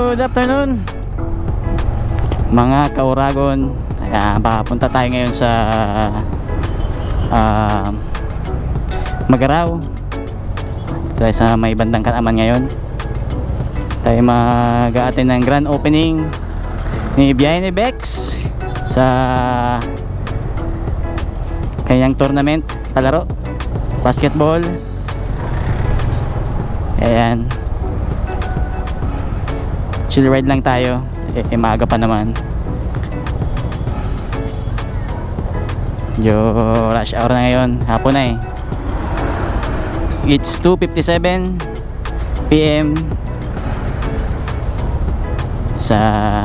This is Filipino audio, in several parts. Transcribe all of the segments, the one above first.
Good afternoon mga kauragon. Papunta tayo ngayon sa Magaraw. Tayo sa may bandang Kataman ngayon. Tayo mag-a-attend ng grand opening ni Biyahe ni Bex sa kanyang tournament palaro basketball. Ayan, chill ride lang tayo, maaga pa naman. Medyo rush hour na ngayon, hapon na It's 2:57 PM sa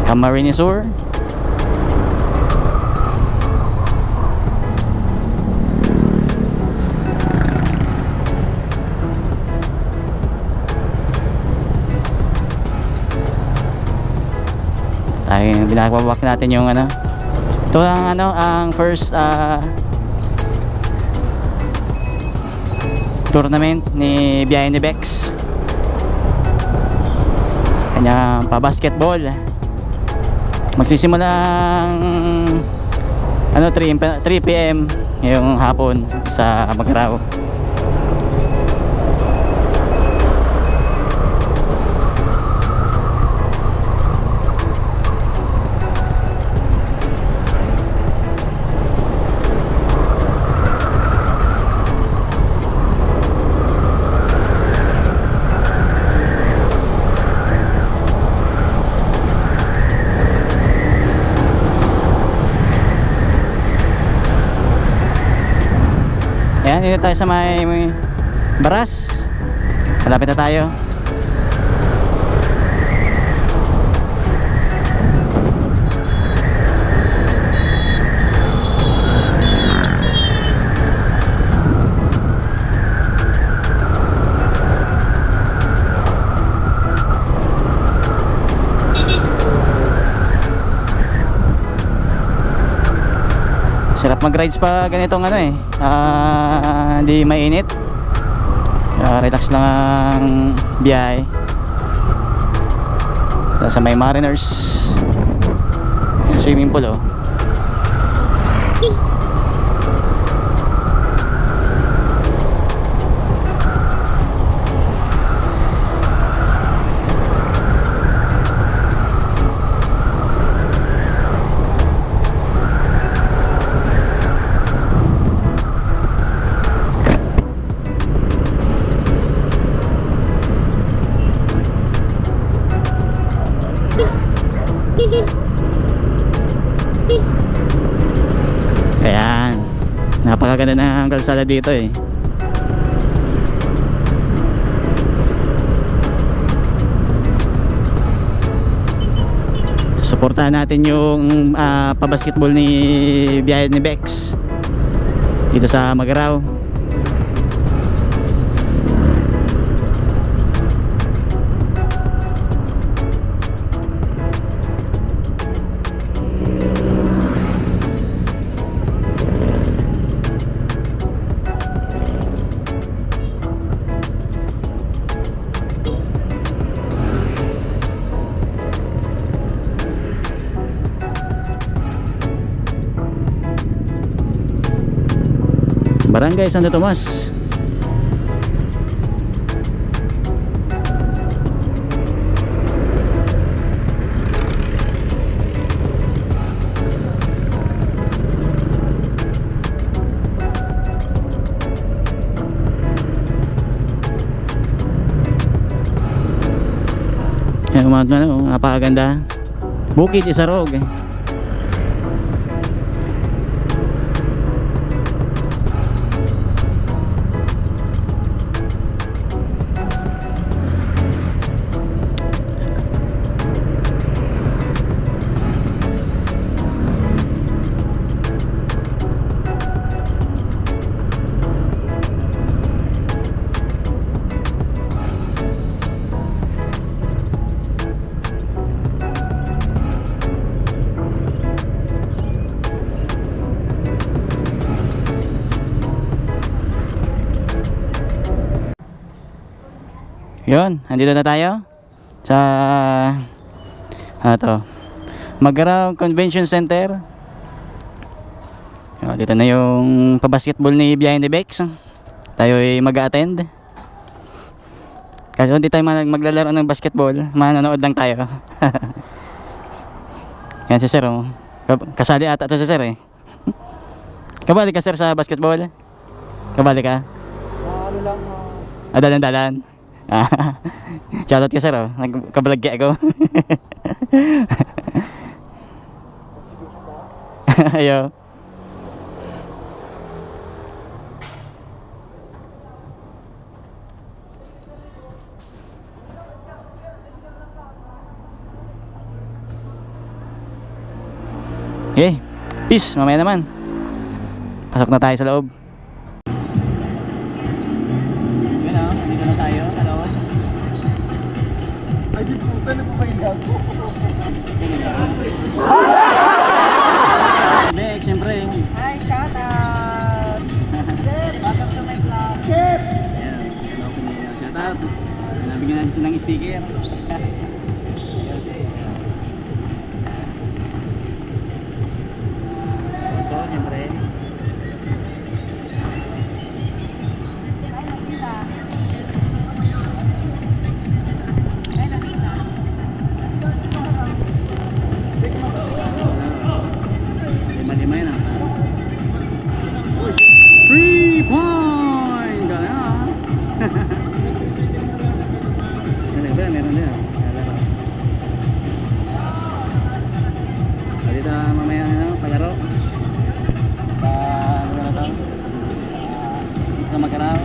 Camarines Sur. Ay, binababak natin yung ano. Ito ang ang first tournament ni Biyahe ni Bex. Kanya pa-basketball. Magsisimulang 3 PM ngayong hapon sa Magaraw. Ayan, dito tayo sa may Baras. Malapit na tayo. Sarap mag-rides pa ganitong hindi mainit. Relax lang ang biyahe. Sa may Mariners swimming pool Ayan, napakaganda ng kalsada dito Suportahan natin yung pa-basketball ni Biyahe ni Bex dito sa Magaraw. Barangay Santo Tomas. Yan, napakaganda. Bukid Isarog. Yun, andito na tayo sa Magaraw Convention Center. Dito na yung pa-basketball ni Biyahe ni Bex. Tayo ay mag-a-attend. Kasi hindi tayo maglalaro ng basketball, manonood lang tayo. Yan si Sir, oh. Kasali ata ito si Sir eh. Kabali ka Sir sa basketball? Kabali ka? Ano lang, Dalan-dalan. Shoutout ka Sir, oh. Nagkabalagya ako. Ayo. Okay, peace, mamaya naman. Pasok na tayo sa loob. Yun o, dito na tayo, hello. ay di puta na po kayo gago. Hindi, siyempre. Hi, shout out! Sir, welcome to my vlog. Sir! Ayan, open na yun. Shout out. Nabigyan natin silang sticker. Sponsor, siyempre. Ay, nasita. Ay, nasita. Lima-lima yun ah. 3 point! Gano'n ah. Meron ba? Meron din ah. Dito mamaya palaro. Sa ano na to? Sa Magaraw.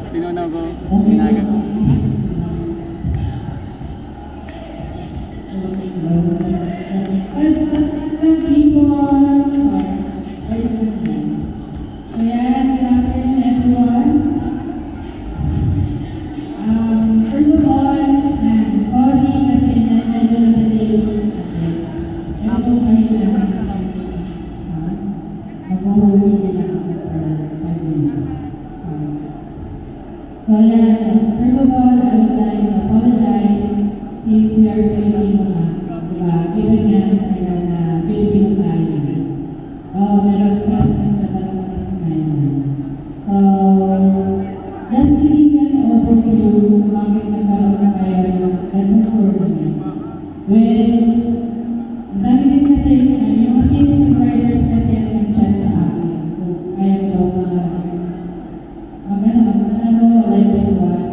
Pinunaw ko. Pinaga ko. But some people, ayan, good afternoon everyone. First of all, sorry kasi medyo na-delay ako kayo na mag-uwi nila ako for 5 minutes. So yeah, first of all, I would like to apologize since we are Filipino nga. Diba? Given nga talaga na Filipino tayo. Meron stress na talagas ngayon. So, just to give an overview kung bakit nagkaroon tayo ng ganong tournament. Well, ang dami din kasi yung mga citizen riders kasi ang nag-chat sa akin. Kung kaya daw manalo like this one.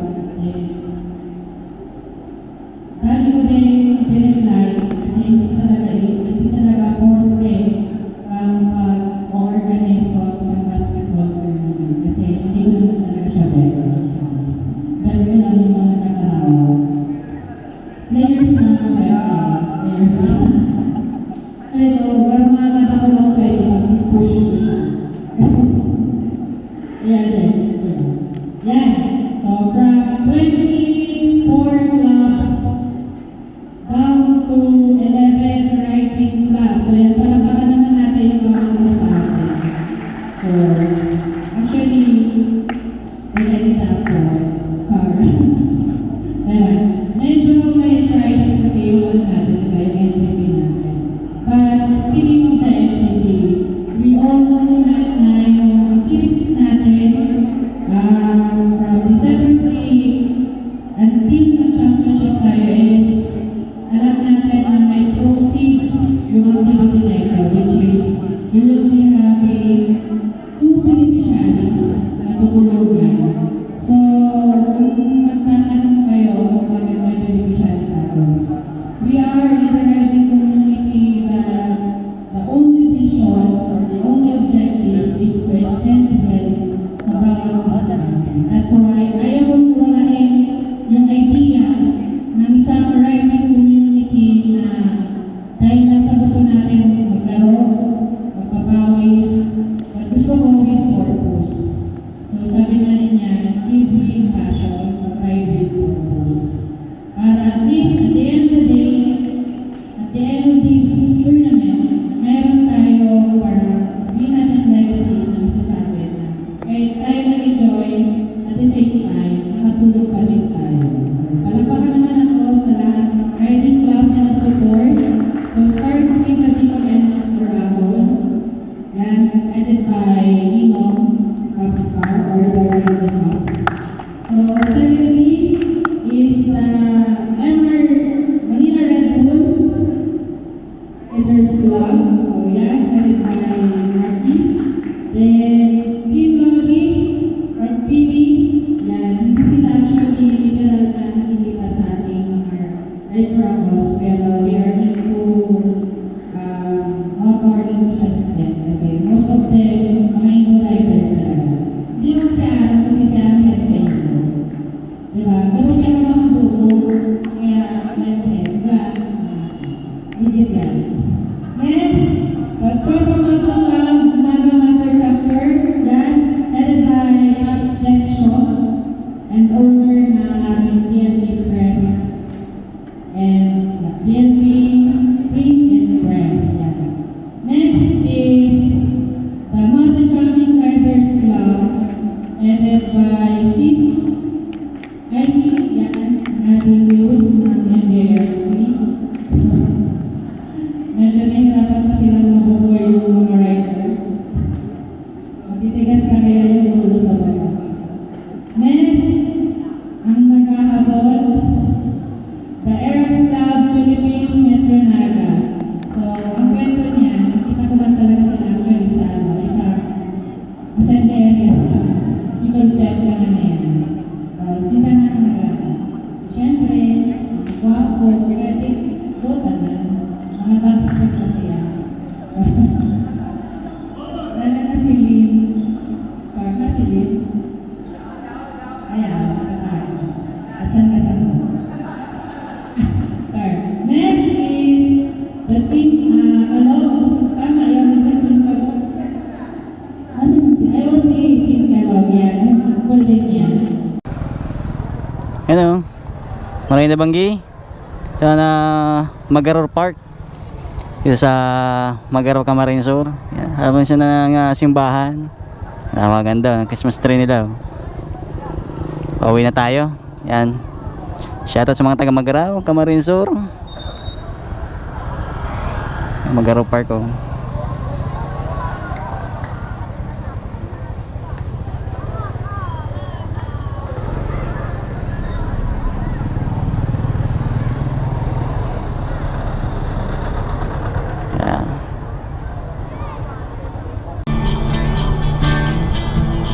Dahil ko din pinag-like kasi hindi talaga porte ang pag-organize ko sa basketball tournament kasi hindi ko naman talaga siya better. Dahil ko lang yung mga nakaraw. Players na ang better. Players na. Pero parang mga katao lang pwede mag-push ko siya. Yan din. Yan. So from 24 clubs down to 11 riding clubs. So yan, palapakan naman natin yung mga nasa atin. So, actually, pinalita ako car. Diba? Medyo may price kasi yung ano natin, diba? Yung entry fee natin. But speaking of the entry fee, we all know naman na yung activities natin from December 3 until mag-championship tayo is alam natin na may proceeds yung activity na ito, which is we will be having 2 beneficiaries na tutulungan. So, kung magtatanong kayo kung bakit may beneficiary tayo, we are in the riding community that the only vision or the only objective is to extend help sa bawat isa natin. That's why ayaw kong walain yung idea ng isang riding community na dahil lang sa gusto natin maglaro, magpapawis, at gusto ko with purpose. So sabi na rin niya, live with passion, ride with purpose. Para at least at the end of the day, at the end of this tournament, meron tayo parang sabihin natin legacy na masasabi na kahit tayo nag-enjoy, at the same time, nakatulog pa rin tayo. Palakpakan naman ako sa lahat ng riding club na support. So start with the Bicol Entrance for Ramon. Yan, headed by Inom Capscar or the Riding Box. So secondly is the Manila Red Bull Riders Club. So yan, headed by Marky. Then Team Lodi from PD. Yan, hindi sila actually literal na nakikita sa ating Red Ramos, pero we are into motor enthusiasm kasi most of them mga Indo-rider talaga. Hindi yung si Aaron kasi siya ang head sa inyo. Diba? Tapos siya naman ang buo, kaya head, diba? Higit yan. Next, the Tropa Moto Club Naga Mater Chapter, yan, headed by Max Beck Shop and owner ng ating TNT Press and TNT Print and Press. Yan. Next is the Mountain Climbing Riders Club headed by Sis IC, yan, ang ating news ng NDRC. Medyo nahihirapan pa silang mabubuhay yung mga riders. Matitigas ka kaya yung ulo sa baba. Next, ang nagkakabot, the Arab Club Philippines Metro Naga. So, ang kwento niya, nakita ko lang talaga sila actually sa isang assembly areas lang. People pet lang na yan. Sinta na ang nagrata. Siyempre, guwapo, pwede, bota na. Mga taxi kasi yan. Lala na si Lynn. Parang si Lynn. Ayan, Qatar. At saan ka sa Qatar. Next is the team Kalog. Tama yun, yung team Kalog. Asan yung team? Ayaw team Kalog yan. Golden yan. Yan o. Maraming nabanggi. Ito na Magaror Park. Dito sa Magaror Camarines Sur. Yan. Habang siya ng simbahan. Maganda. Ang Christmas tree nila. Pauwi na tayo. Yan. Shoutout sa mga taga Magarao, Camarines Sur. Magaror Park oh.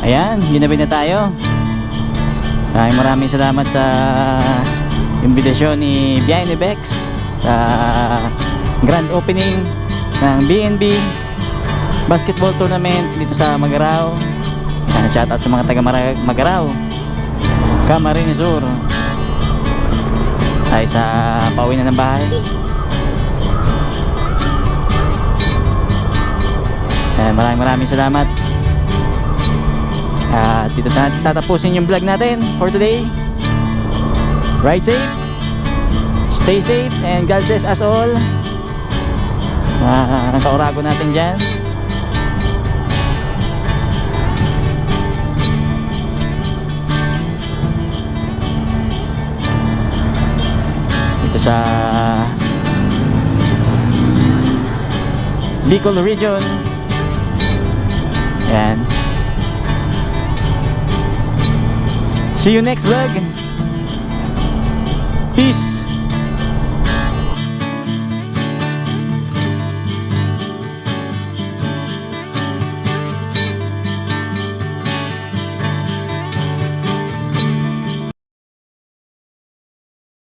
Ayan, ginabit na tayo. Maraming salamat sa imbitasyon ni Biyahe ni Bex sa grand opening ng BNB basketball tournament dito sa Magarao. Ayan, shoutout sa mga taga Magarao, Camarines Sur. Tayo sa pauwi na ng bahay. Ayan, maraming salamat. Dito tatapusin yung vlog natin for today. Ride safe, stay safe, and God bless us all. Ang kaurago natin dyan. Dito sa Bicol region. Ayan. See you next vlog. Peace.